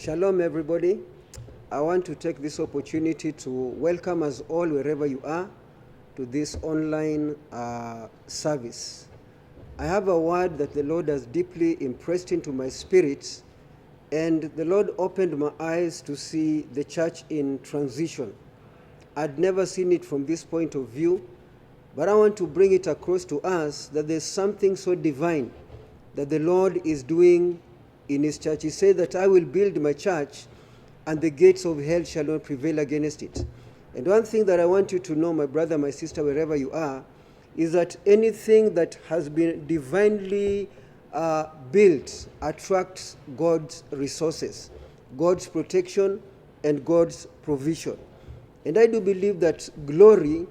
Shalom, everybody. I want to take this opportunity to welcome us all, wherever you are, to this online service. I have a word that the Lord has deeply impressed into my spirit, and the Lord opened my eyes to see the church in transition. I'd never seen it from this point of view, but I want to bring it across to us that there's something so divine that the Lord is doing in his church. He said that I will build my church and the gates of hell shall not prevail against it. And one thing that I want you to know, my brother, my sister, wherever you are, is that anything that has been divinely built attracts God's resources, God's protection, and God's provision. And I do believe that glory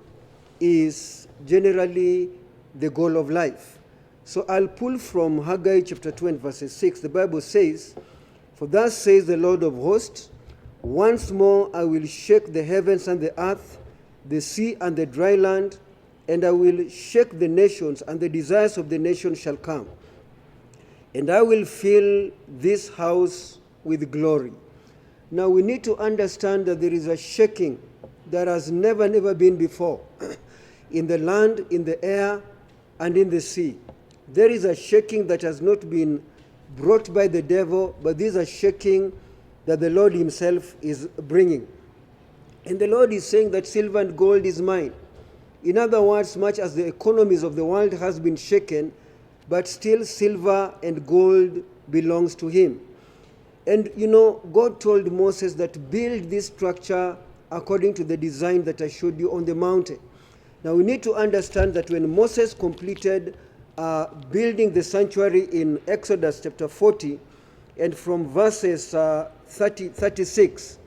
is generally the goal of life. So I'll pull from Haggai chapter 2 and verses 6. The Bible says, "For thus says the Lord of hosts, once more I will shake the heavens and the earth, the sea and the dry land, and I will shake the nations, and the desires of the nations shall come. And I will fill this house with glory." Now we need to understand that there is a shaking that has never been before in the land, in the air, and in the sea. There is a shaking that has not been brought by the devil, but this is a shaking that the Lord himself is bringing. And the Lord is saying that silver and gold is mine. In other words, much as the economies of the world has been shaken, but still silver and gold belongs to him. And you know, God told Moses that build this structure according to the design that I showed you on the mountain. Now we need to understand that when Moses completed building the sanctuary in Exodus chapter 40, and from verses 36,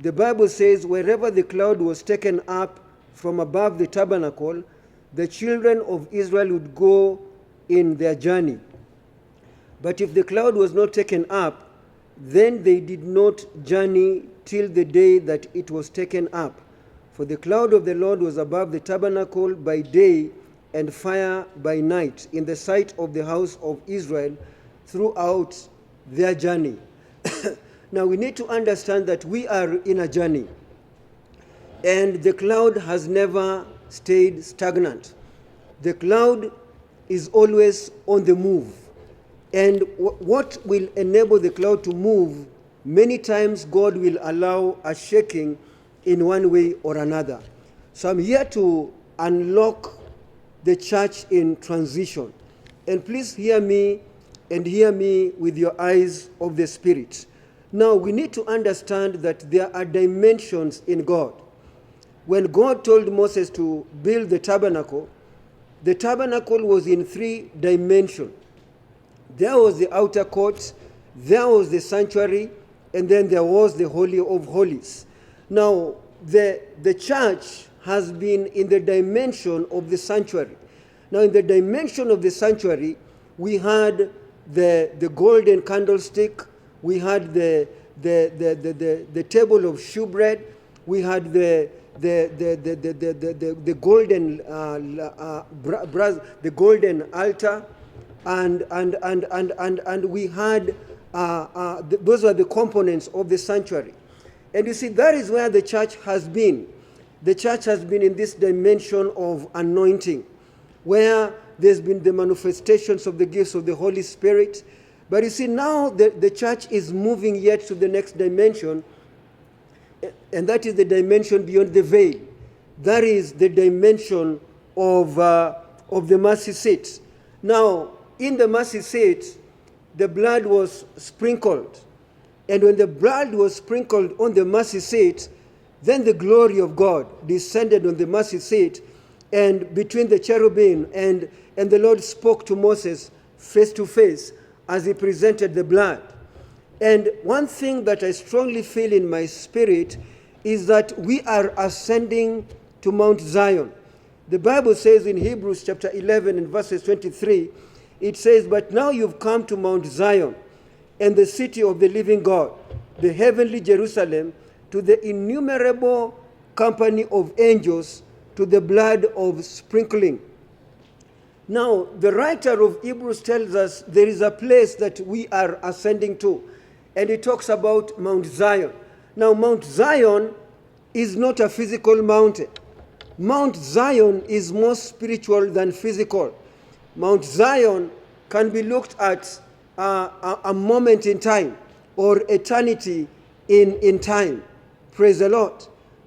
the Bible says, "Wherever the cloud was taken up from above the tabernacle, the children of Israel would go in their journey. But if the cloud was not taken up, then they did not journey till the day that it was taken up. For the cloud of the Lord was above the tabernacle by day, and fire by night, in the sight of the house of Israel throughout their journey." Now we need to understand that we are in a journey, and the cloud has never stayed stagnant. The cloud is always on the move. And what will enable the cloud to move? Many times God will allow a shaking in one way or another. So I'm here to unlock the church in transition. And please hear me, and hear me with your eyes of the Spirit. Now, we need to understand that there are dimensions in God. When God told Moses to build the tabernacle was in 3 dimensions. There was the outer court, there was the sanctuary, and then there was the Holy of Holies. Now, the church has been in the dimension of the sanctuary. Now, in the dimension of the sanctuary, we had the golden candlestick, we had the table of shewbread, we had the golden the golden altar, and we had those are the components of the sanctuary. And you see, that is where the church has been. The church has been in this dimension of anointing, where there's been the manifestations of the gifts of the Holy Spirit. But you see, now the church is moving yet to the next dimension, and that is the dimension beyond the veil. That is the dimension of the mercy seat. Now, in the mercy seat, the blood was sprinkled. And when the blood was sprinkled on the mercy seat, then the glory of God descended on the mercy seat, and between the cherubim, and the Lord spoke to Moses face to face as he presented the blood. And one thing that I strongly feel in my spirit is that we are ascending to Mount Zion. The Bible says in Hebrews chapter 11 and verses 23, it says, "But now you've come to Mount Zion, and the city of the living God, the heavenly Jerusalem, to the innumerable company of angels, to the blood of sprinkling." Now, the writer of Hebrews tells us there is a place that we are ascending to. and it talks about Mount Zion. Now, Mount Zion is not a physical mountain. Mount Zion is more spiritual than physical. Mount Zion can be looked at a moment in time or eternity in time. Praise the Lord.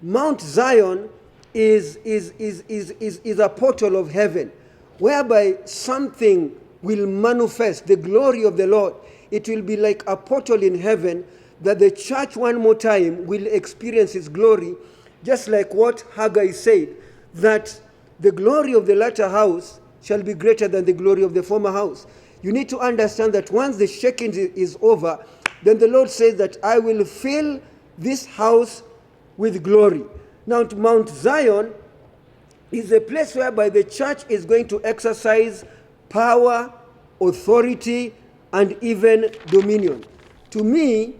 Mount Zion is a portal of heaven whereby something will manifest, the glory of the Lord. It will be like a portal in heaven that the church one more time will experience its glory, just like what Haggai said, that the glory of the latter house shall be greater than the glory of the former house. You need to understand that once the shaking is over, then the Lord says that I will fill this house with glory. Now, Mount Zion is a place whereby the church is going to exercise power, authority, and even dominion. To me,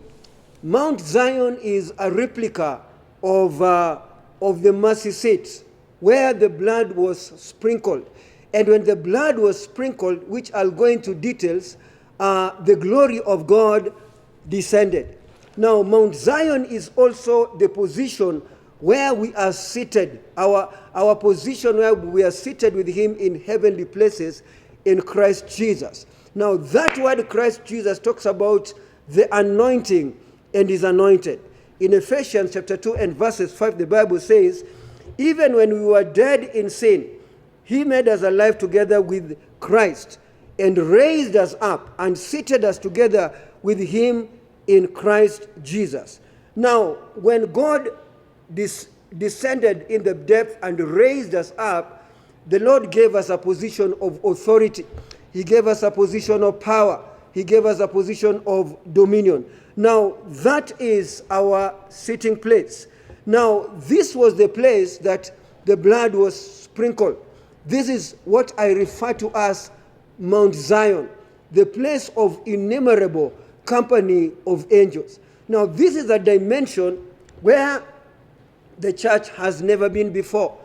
Mount Zion is a replica of the mercy seat where the blood was sprinkled. And when the blood was sprinkled, which I'll go into details, the glory of God descended. Now, Mount Zion is also the position where we are seated, our position where we are seated with him in heavenly places in Christ Jesus. Now, that word Christ Jesus talks about the anointing and is anointed. In Ephesians chapter 2 and verses 5, the Bible says, even when we were dead in sin, he made us alive together with Christ and raised us up and seated us together with him in Christ Jesus. Now, when God descended in the depth and raised us up, the Lord gave us a position of authority. He gave us a position of power. He gave us a position of dominion. Now, that is our sitting place. Now, this was the place that the blood was sprinkled. This is what I refer to as Mount Zion, the place of innumerable company of angels. Now, this is a dimension where the church has never been before.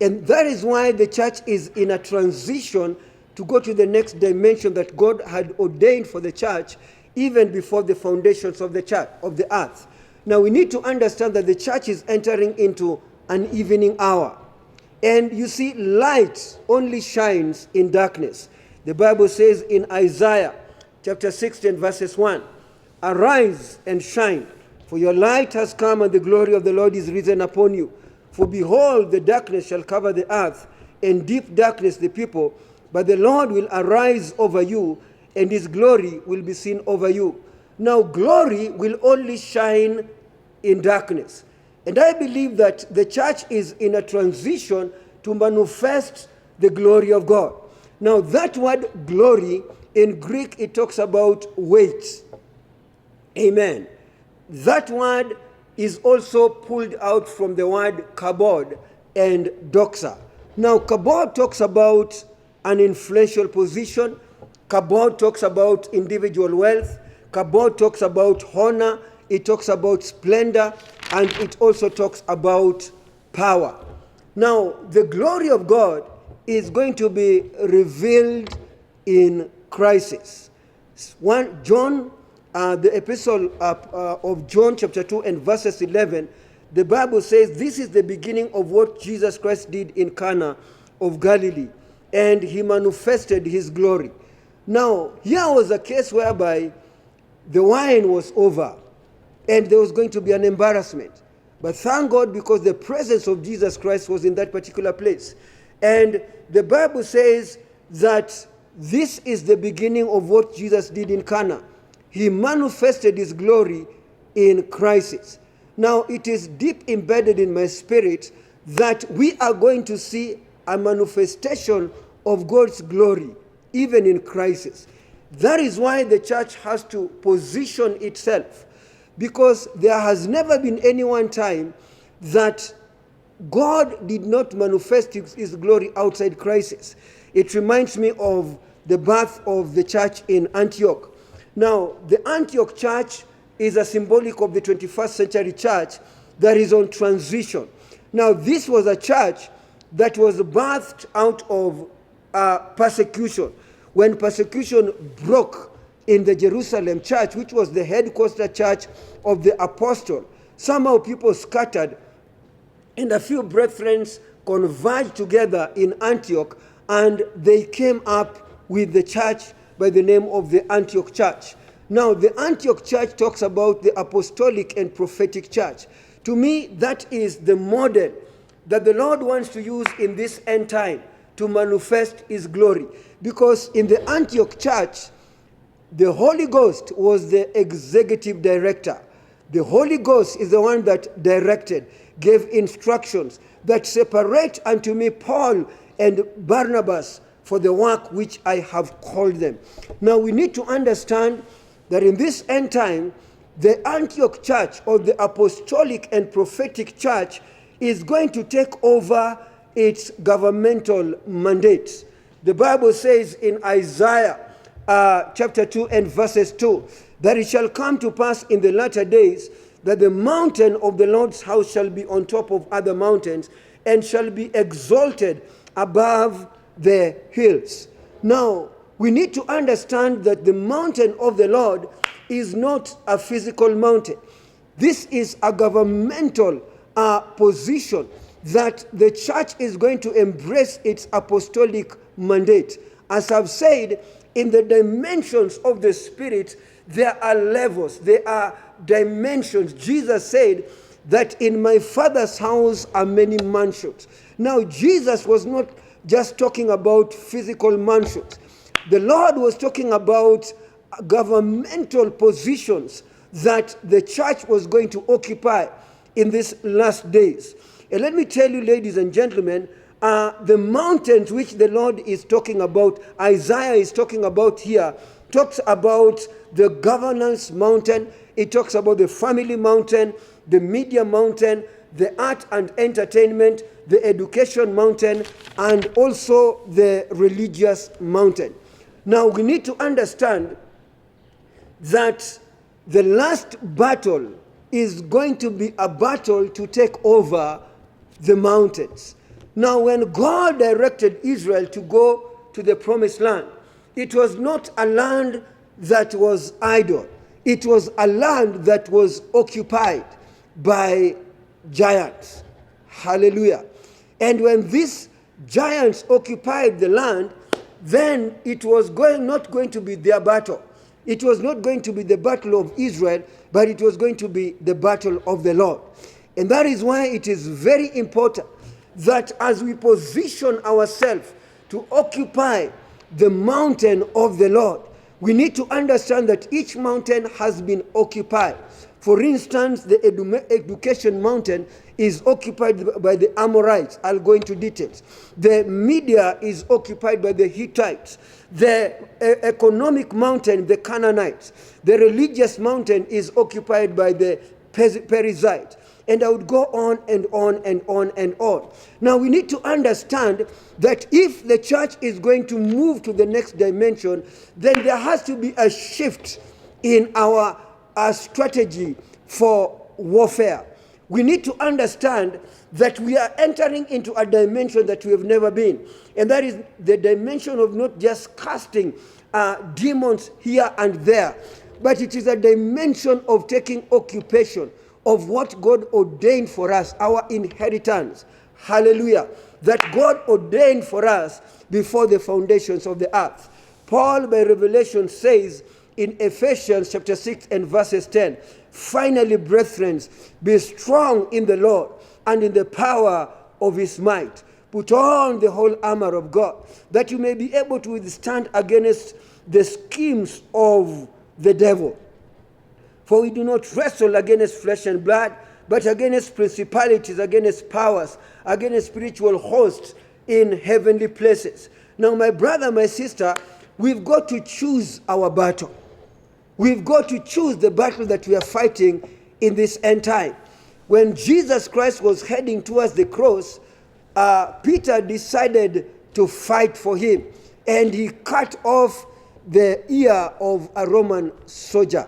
And that is why the church is in a transition to go to the next dimension that God had ordained for the church even before the foundations of the church, of the earth. Now, we need to understand that the church is entering into an evening hour. And you see, light only shines in darkness. The Bible says in Isaiah chapter 60 and verses 1, arise and shine, for your light has come and the glory of the Lord is risen upon you. For behold, the darkness shall cover the earth, and deep darkness the people. But the Lord will arise over you, and his glory will be seen over you. Now, glory will only shine in darkness. And I believe that the church is in a transition to manifest the glory of God. Now, that word glory, in Greek, it talks about weight. Amen. That word is also pulled out from the word kabod and doxa. Now, kabod talks about an influential position. Kabod talks about individual wealth. Kabod talks about honor. It talks about splendor. And it also talks about power. Now, the glory of God is going to be revealed in crisis. The epistle of John chapter 2 and verses 11, the Bible says this is the beginning of what Jesus Christ did in Cana of Galilee, and he manifested his glory. Now, here was a case whereby the wine was over, and there was going to be an embarrassment. But thank God, because the presence of Jesus Christ was in that particular place. And the Bible says that this is the beginning of what Jesus did in Cana. He manifested his glory in crisis. Now, it is deep embedded in my spirit that we are going to see a manifestation of God's glory, even in crisis. That is why the church has to position itself, because there has never been any one time that God did not manifest his glory outside crisis. It reminds me of the birth of the church in Antioch. Now, the Antioch church is a symbolic of the 21st century church that is on transition. Now, this was a church that was birthed out of persecution. When persecution broke in the Jerusalem church, which was the headquarter church of the apostle. Somehow people scattered, and a few brethren converged together in Antioch, and they came up with the church by the name of the Antioch Church. Now, the Antioch Church talks about the apostolic and prophetic church. To me, that is the model that the Lord wants to use in this end time to manifest his glory. Because in the Antioch Church, the Holy Ghost was the executive director. The Holy Ghost is the one that directed, gave instructions that separate unto me Paul and Barnabas for the work which I have called them. Now we need to understand that in this end time, the Antioch Church, or the apostolic and prophetic church, is going to take over its governmental mandates. The Bible says in Isaiah chapter 2 and verses 2, that it shall come to pass in the latter days that the mountain of the Lord's house shall be on top of other mountains, and shall be exalted above the hills. Now, we need to understand that the mountain of the Lord is not a physical mountain. This is a governmental position that the church is going to embrace its apostolic mandate. As I've said, in the dimensions of the Spirit, there are levels, there are dimensions. Jesus said that in my Father's house are many mansions. Now, Jesus was not just talking about physical mansions. The Lord was talking about governmental positions that the church was going to occupy in these last days. And let me tell you, ladies and gentlemen, the mountains which the Lord is talking about, Isaiah is talking about here, talks about the governance mountain, it talks about the family mountain, the media mountain, the art and entertainment, the education mountain, and also the religious mountain. Now we need to understand that the last battle is going to be a battle to take over the mountains. Now, when God directed Israel to go to the promised land, it was not a land that was idle. It was a land that was occupied by giants. Hallelujah. And when these giants occupied the land, then it was not going to be their battle. It was not going to be the battle of Israel, but it was going to be the battle of the Lord. And that is why it is very important that as we position ourselves to occupy the mountain of the Lord, we need to understand that each mountain has been occupied. For instance, the education mountain is occupied by the Amorites. I'll go into details. The media is occupied by the Hittites. The economic mountain, the Canaanites. The religious mountain is occupied by the Perizzites. And I would go on and on and on and on. Now we need to understand that if the church is going to move to the next dimension, then there has to be a shift in our strategy for warfare. We need to understand that we are entering into a dimension that we have never been. And that is the dimension of not just casting demons here and there, but it is a dimension of taking occupation of what God ordained for us, our inheritance. Hallelujah. That God ordained for us before the foundations of the earth. Paul, by revelation, says in Ephesians chapter 6 and verses 10, finally, brethren, be strong in the Lord and in the power of his might. Put on the whole armor of God, that you may be able to withstand against the schemes of the devil. For we do not wrestle against flesh and blood, but against principalities, against powers, against spiritual hosts in heavenly places. Now, my brother, my sister, we've got to choose our battle. We've got to choose the battle that we are fighting in this end time. When Jesus Christ was heading towards the cross, Peter decided to fight for him, and he cut off the ear of a Roman soldier.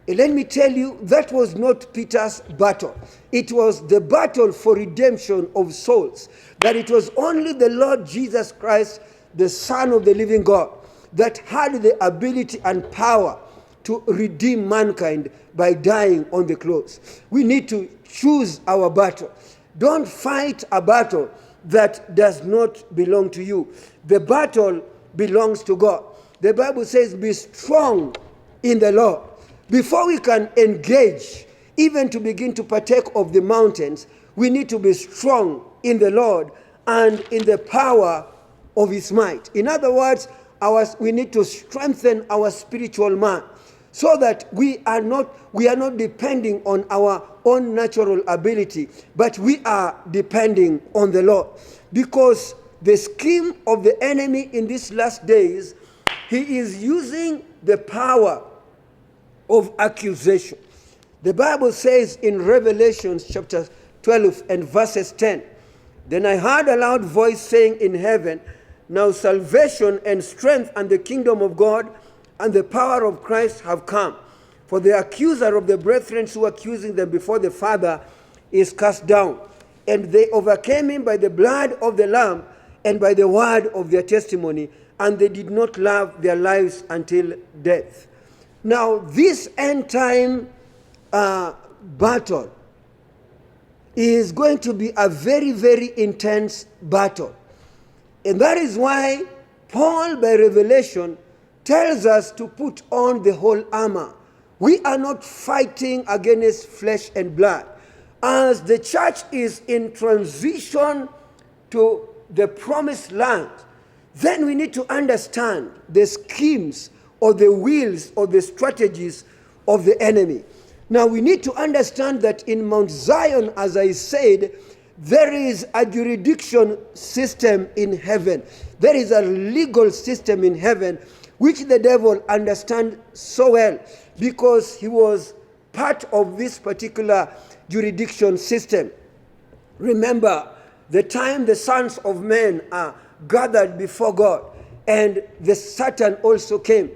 And let me tell you, that was not Peter's battle. It was the battle for redemption of souls. That it was only the Lord Jesus Christ, the Son of the living God, that had the ability and power to redeem mankind by dying on the cross. We need to choose our battle. Don't fight a battle that does not belong to you. The battle belongs to God. The Bible says, be strong in the Lord. Before we can engage, even to begin to partake of the mountains, we need to be strong in the Lord and in the power of his might. In other words, we need to strengthen our spiritual man, so that we are not depending on our own natural ability, but we are depending on the Lord. Because the scheme of the enemy in these last days, he is using the power of accusation. The Bible says in Revelation chapter 12 and verses 10, then I heard a loud voice saying in heaven, now salvation and strength and the kingdom of God and the power of Christ have come. For the accuser of the brethren who accusing them before the Father is cast down. And they overcame him by the blood of the Lamb and by the word of their testimony, and they did not love their lives until death. Now, this end time battle is going to be a very, very intense battle. And that is why Paul, by revelation, tells us to put on the whole armor. We are not fighting against flesh and blood. As the church is in transition to the promised land, then we need to understand the schemes or the wills or the strategies of the enemy. Now we need to understand that in Mount Zion, as I said, there is a jurisdiction system in heaven. There is a legal system in heaven which the devil understands so well, because he was part of this particular jurisdiction system. Remember the time the sons of men are gathered before God, and the Satan also came.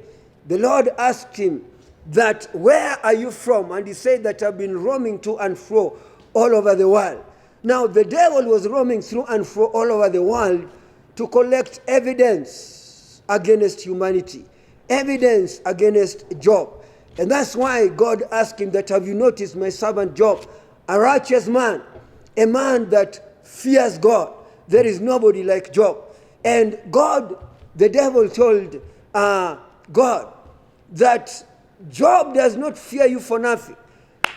The Lord asked him that, where are you from? And he said that I've been roaming to and fro all over the world. Now the devil was roaming through and fro all over the world to collect evidence against humanity, evidence against Job. And that's why God asked him that, have you noticed my servant Job, a righteous man, a man that fears God? There is nobody like Job. And God, the devil told God that Job does not fear you for nothing,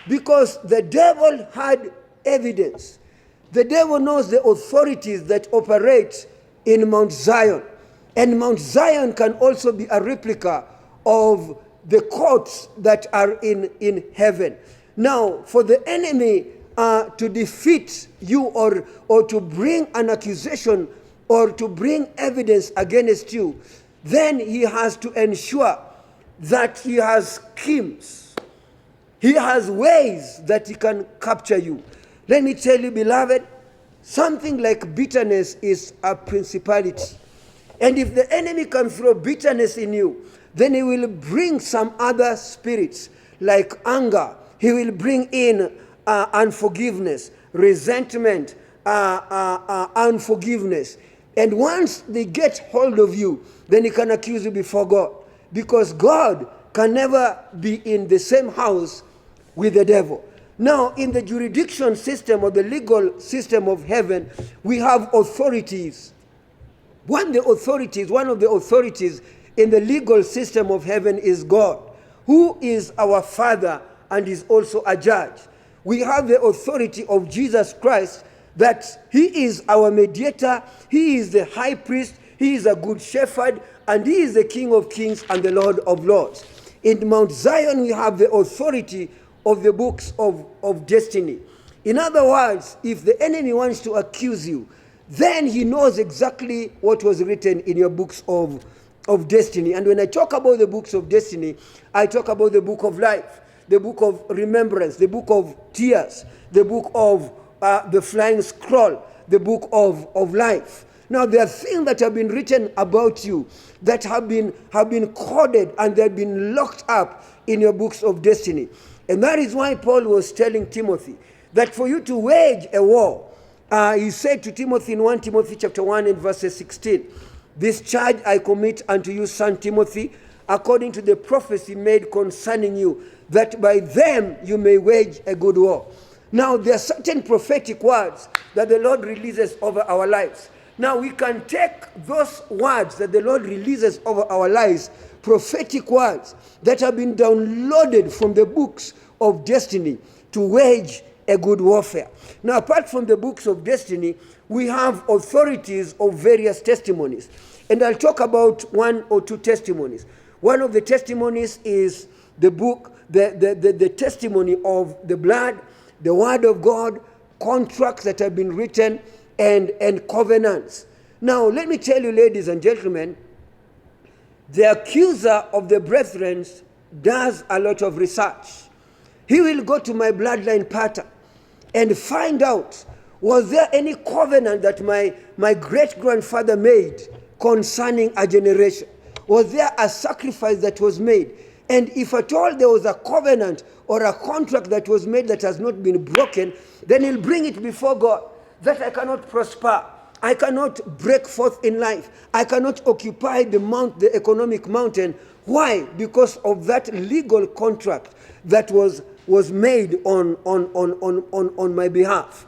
because the devil had evidence. The devil knows the authorities that operate in Mount Zion. And Mount Zion can also be a replica of the courts that are in heaven. Now, for the enemy to defeat you or to bring an accusation or to bring evidence against you, then he has to ensure that he has schemes. He has ways that he can capture you. Let me tell you, beloved, something like bitterness is a principality. And if the enemy can throw bitterness in you, then he will bring some other spirits like anger. He will bring in unforgiveness, resentment, unforgiveness. And once they get hold of you, then he can accuse you before God. Because God can never be in the same house with the devil. Now, in the jurisdiction system or the legal system of heaven, we have authorities. One of the authorities in the legal system of heaven is God, who is our Father and is also a judge. We have the authority of Jesus Christ, that he is our mediator, he is the high priest, he is a good shepherd, and he is the King of kings and the Lord of lords. In Mount Zion, we have the authority of the books of destiny. In other words, if the enemy wants to accuse you, then he knows exactly what was written in your books of destiny. And when I talk about the books of destiny, I talk about the book of life, the book of remembrance, the book of tears, the book of the flying scroll, the book of life. Now, there are things that have been written about you that have been coded, and they've been locked up in your books of destiny. And that is why Paul was telling Timothy that for you to wage a war, he said to Timothy in 1 Timothy chapter 1 and verses 16, This charge I commit unto you, son Timothy, according to the prophecy made concerning you, that by them you may wage a good war. Now, there are certain prophetic words that the Lord releases over our lives. Now, we can take those words that the Lord releases over our lives, prophetic words that have been downloaded from the books of destiny, to wage a good warfare. Now, apart from the books of destiny, we have authorities of various testimonies. And I'll talk about one or two testimonies. One of the testimonies is the book, the testimony of the blood, the word of God, contracts that have been written, and covenants. Now, let me tell you, ladies and gentlemen, the accuser of the brethren does a lot of research. He will go to my bloodline pattern and find out, was there any covenant that my great-grandfather made concerning a generation? Was there a sacrifice that was made? And if at all there was a covenant or a contract that was made that has not been broken, then he'll bring it before God, that I cannot prosper. I cannot break forth in life. I cannot occupy the economic mountain. Why? Because of that legal contract that was made on my behalf.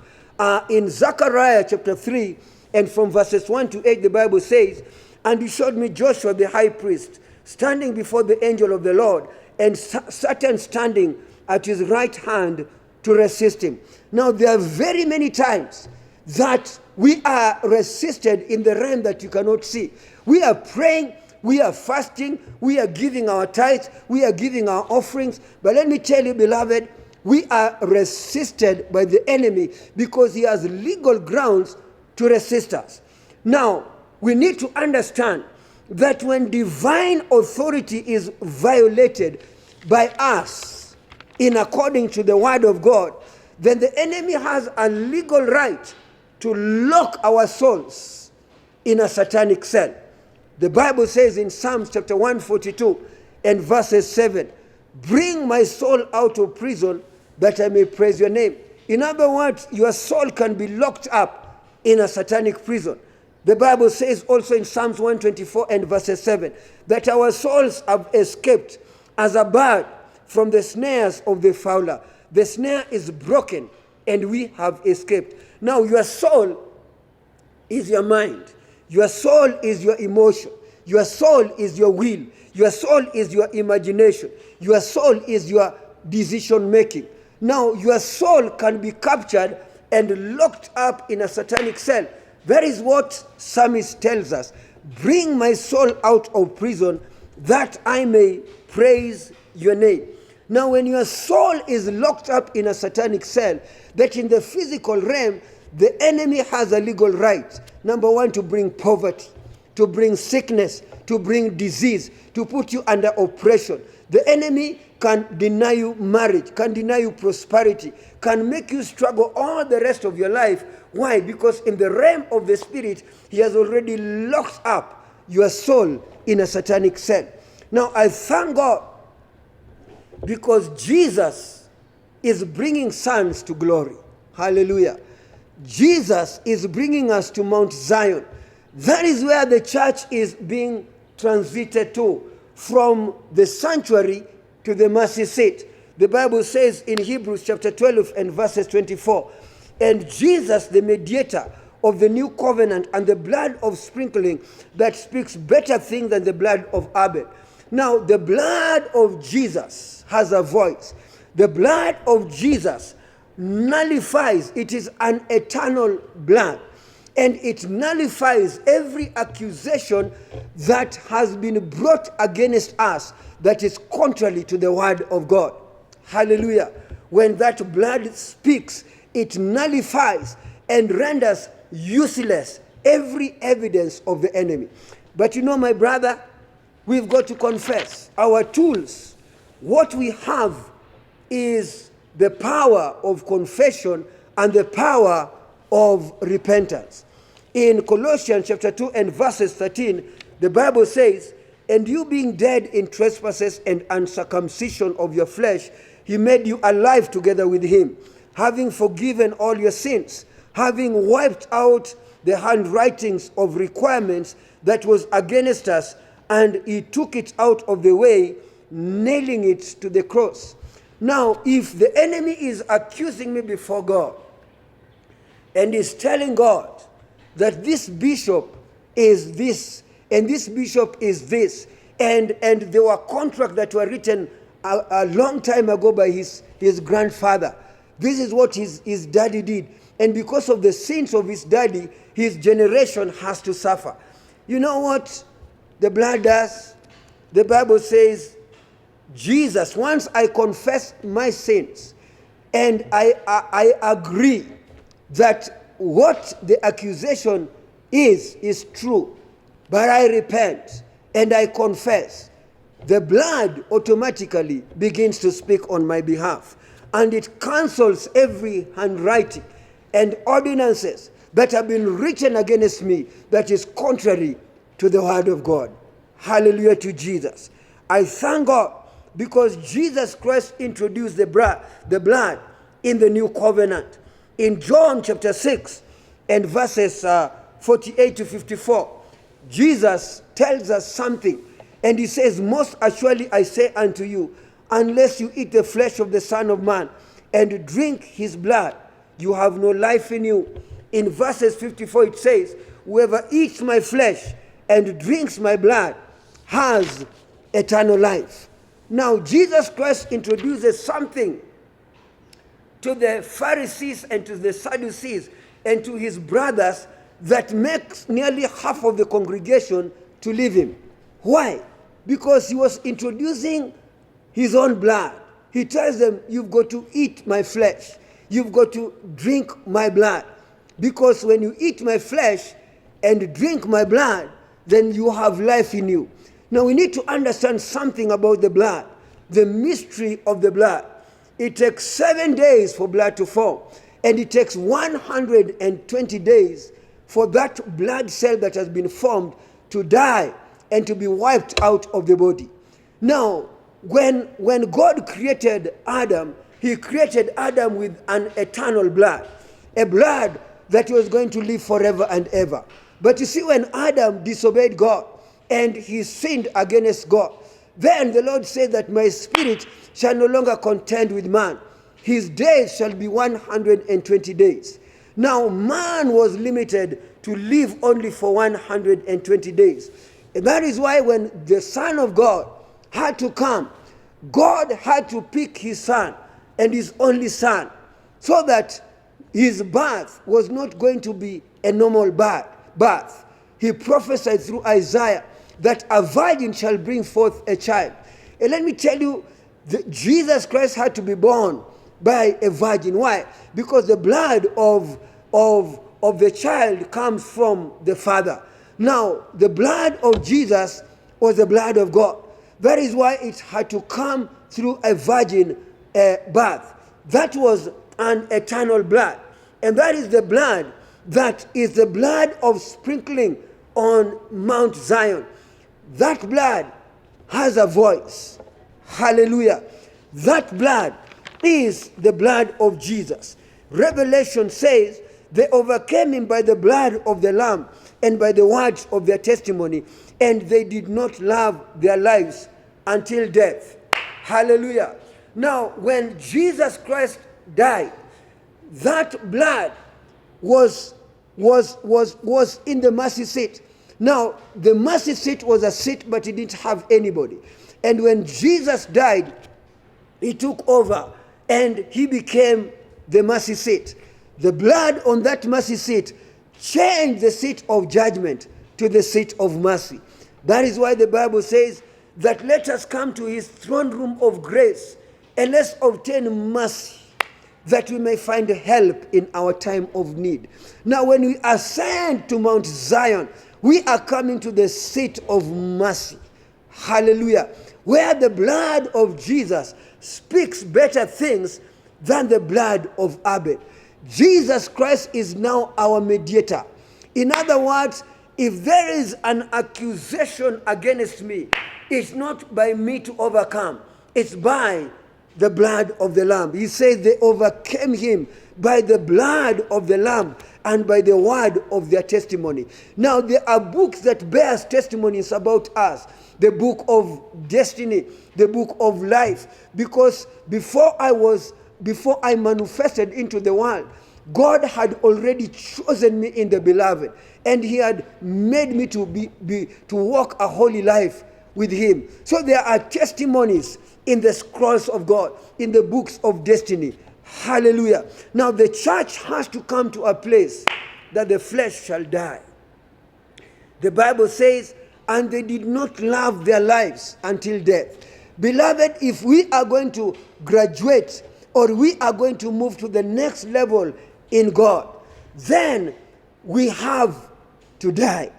In Zechariah chapter 3 and from verses 1 to 8, the Bible says, "And he showed me Joshua the high priest standing before the angel of the Lord, and Satan standing at his right hand to resist him." Now, there are very many times that we are resisted in the realm that you cannot see. We are praying, we are fasting, we are giving our tithes, we are giving our offerings. But let me tell you, beloved, we are resisted by the enemy because he has legal grounds to resist us. Now, we need to understand that when divine authority is violated by us in according to the word of God, then the enemy has a legal right to lock our souls in a satanic cell. The Bible says in Psalms chapter 142 and verses 7, "Bring my soul out of prison that I may praise your name." In other words, your soul can be locked up in a satanic prison. The Bible says also in Psalms 124 and verses 7 that our souls have escaped as a bird from the snares of the fowler. The snare is broken and we have escaped. Now, your soul is your mind. Your soul is your emotion. Your soul is your will. Your soul is your imagination. Your soul is your decision making. Now, your soul can be captured and locked up in a satanic cell. That is what Psalmist tells us. "Bring my soul out of prison that I may praise your name." Now, when your soul is locked up in a satanic cell, that in the physical realm, the enemy has a legal right. Number one, to bring poverty, to bring sickness, to bring disease, to put you under oppression. The enemy can deny you marriage, can deny you prosperity, can make you struggle all the rest of your life. Why? Because in the realm of the spirit, he has already locked up your soul in a satanic cell. Now, I thank God because Jesus is bringing sons to glory. Hallelujah. Jesus is bringing us to Mount Zion. That is where the church is being transited to, from the sanctuary to the mercy seat. The Bible says in Hebrews chapter 12 and verses 24, "And Jesus, the mediator of the new covenant, and the blood of sprinkling that speaks better things than the blood of Abel." Now, the blood of Jesus has a voice. The blood of Jesus nullifies. It is an eternal blood. And it nullifies every accusation that has been brought against us that is contrary to the word of God. Hallelujah. When that blood speaks, it nullifies and renders useless every evidence of the enemy. But you know, my brother, we've got to confess. Our tools, what we have is the power of confession and the power of repentance. In Colossians chapter 2 and verses 13, the Bible says, "And you being dead in trespasses and uncircumcision of your flesh, he made you alive together with him, having forgiven all your sins, having wiped out the handwritings of requirements that was against us, and he took it out of the way, nailing it to the cross. Now, if the enemy is accusing me before God and is telling God that this bishop is this and this bishop is this, and there were contracts that were written a long time ago by his grandfather, this is what his daddy did, and because of the sins of his daddy, his generation has to suffer. You know what the blood does? The Bible says, Jesus, once I confess my sins and I agree that what the accusation is true, but I repent and I confess, the blood automatically begins to speak on my behalf, and it cancels every handwriting and ordinances that have been written against me that is contrary to the word of God. Hallelujah to Jesus. I thank God because Jesus Christ introduced the blood in the new covenant. In John chapter 6 and verses 48 to 54, Jesus tells us something, and he says, most assuredly I say unto you, unless you eat the flesh of the Son of Man and drink his blood, you have no life in you. In verses 54 it says, whoever eats my flesh and drinks my blood has eternal life. Now, Jesus Christ introduces something to the Pharisees and to the Sadducees and to his brothers that makes nearly half of the congregation to leave him. Why? Because he was introducing his own blood. He tells them, you've got to eat my flesh. You've got to drink my blood. Because when you eat my flesh and drink my blood, then you have life in you. Now we need to understand something about the blood, the mystery of the blood. It takes 7 days for blood to form, and it takes 120 days for that blood cell that has been formed to die and to be wiped out of the body. Now, when God created Adam, he created Adam with an eternal blood, a blood that was going to live forever and ever. But you see, when Adam disobeyed God and he sinned against God, then the Lord said that my spirit shall no longer contend with man. His days shall be 120 days. Now, man was limited to live only for 120 days. And that is why when the Son of God had to come, God had to pick his son and his only son, so that his birth was not going to be a normal birth. He prophesied through Isaiah that a virgin shall bring forth a child. And let me tell you, Jesus Christ had to be born by a virgin. Why? Because the blood of the child comes from the Father. Now, the blood of Jesus was the blood of God. That is why it had to come through a virgin birth. That was an eternal blood. And that is the blood that is the blood of sprinkling on Mount Zion. That blood has a voice. Hallelujah. That blood is the blood of Jesus. Revelation says they overcame him by the blood of the Lamb and by the words of their testimony, and they did not love their lives until death. Hallelujah. Now, when Jesus Christ died, that blood was in the mercy seat. Now, the mercy seat was a seat, but it didn't have anybody. And when Jesus died, he took over and he became the mercy seat. The blood on that mercy seat changed the seat of judgment to the seat of mercy. That is why the Bible says that let us come to his throne room of grace and let's obtain mercy, that we may find help in our time of need. Now, when we ascend to Mount Zion, we are coming to the seat of mercy. Hallelujah. Where the blood of Jesus speaks better things than the blood of Abel. Jesus Christ is now our mediator. In other words, if there is an accusation against me, it's not by me to overcome. It's by the blood of the Lamb. He says they overcame him by the blood of the Lamb and by the word of their testimony. Now there are books that bears testimonies about us. The book of destiny, the book of life. Because before I manifested into the world, God had already chosen me in the beloved, and he had made me to walk a holy life with him. So there are testimonies in the scrolls of God, in the books of destiny. Hallelujah. Now the church has to come to a place that the flesh shall die. The Bible says, and they did not love their lives until death. Beloved, if we are going to graduate, or we are going to move to the next level in God, then we have to die.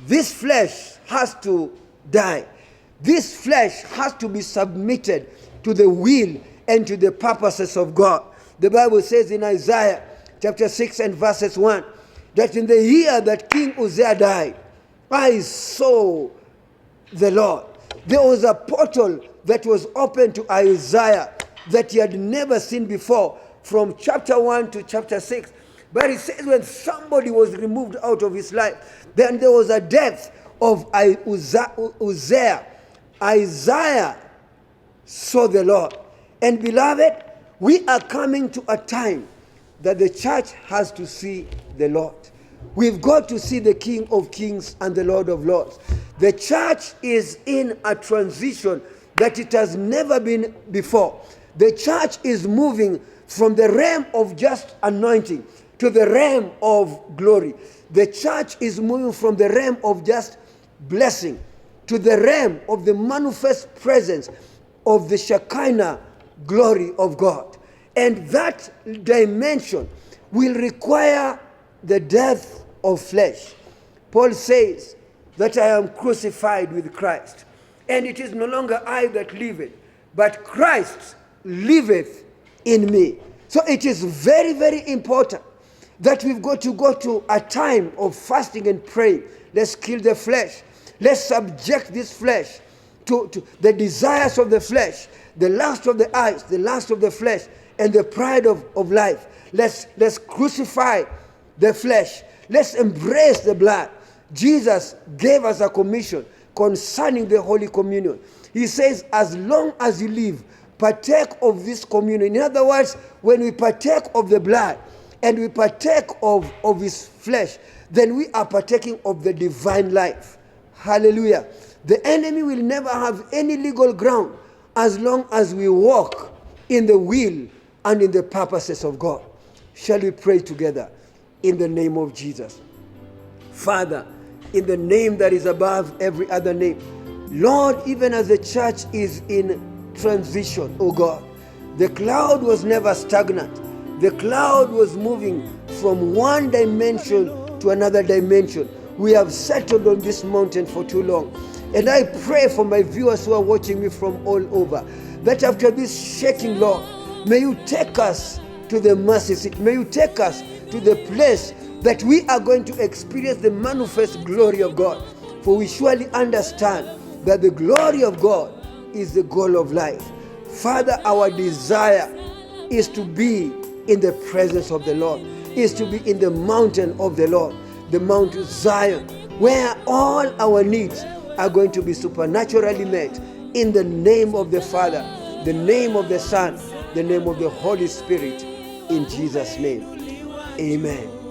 This flesh has to die. This flesh has to be submitted to the will and to the purposes of God. The Bible says in Isaiah chapter 6 and verses 1, that in the year that King Uzziah died, I saw the Lord. There was a portal that was open to Isaiah that he had never seen before, from chapter 1 to chapter 6. But it says when somebody was removed out of his life, then there was a death of Uzziah. Isaiah saw the Lord. And beloved, we are coming to a time that the church has to see the Lord. We've got to see the King of Kings and the Lord of Lords. The church is in a transition that it has never been before. The church is moving from the realm of just anointing to the realm of glory. The church is moving from the realm of just blessing to the realm of the manifest presence of the Shekinah glory of God. And that dimension will require the death of flesh. Paul says that I am crucified with Christ, and it is no longer I that liveth, but Christ liveth in me. So it is very, very important that we've got to go to a time of fasting and praying. Let's kill the flesh. Let's subject this flesh to the desires of the flesh, the lust of the eyes, the lust of the flesh, and the pride of life. Let's crucify the flesh. Let's embrace the blood. Jesus gave us a commission concerning the Holy Communion. He says, as long as you live, partake of this communion. In other words, when we partake of the blood and we partake of his flesh, then we are partaking of the divine life. Hallelujah. The enemy will never have any legal ground as long as we walk in the will and in the purposes of God. Shall we pray together in the name of Jesus? Father, in the name that is above every other name, Lord, even as the church is in transition, oh God, the cloud was never stagnant. The cloud was moving from one dimension to another dimension. We have settled on this mountain for too long. And I pray for my viewers who are watching me from all over, that after this shaking, Lord, may you take us to the mercy seat. May you take us to the place that we are going to experience the manifest glory of God. For we surely understand that the glory of God is the goal of life. Father, our desire is to be in the presence of the Lord, is to be in the mountain of the Lord, the Mount Zion, where all our needs are going to be supernaturally met, in the name of the Father, the name of the Son, the name of the Holy Spirit, in Jesus' name. Amen.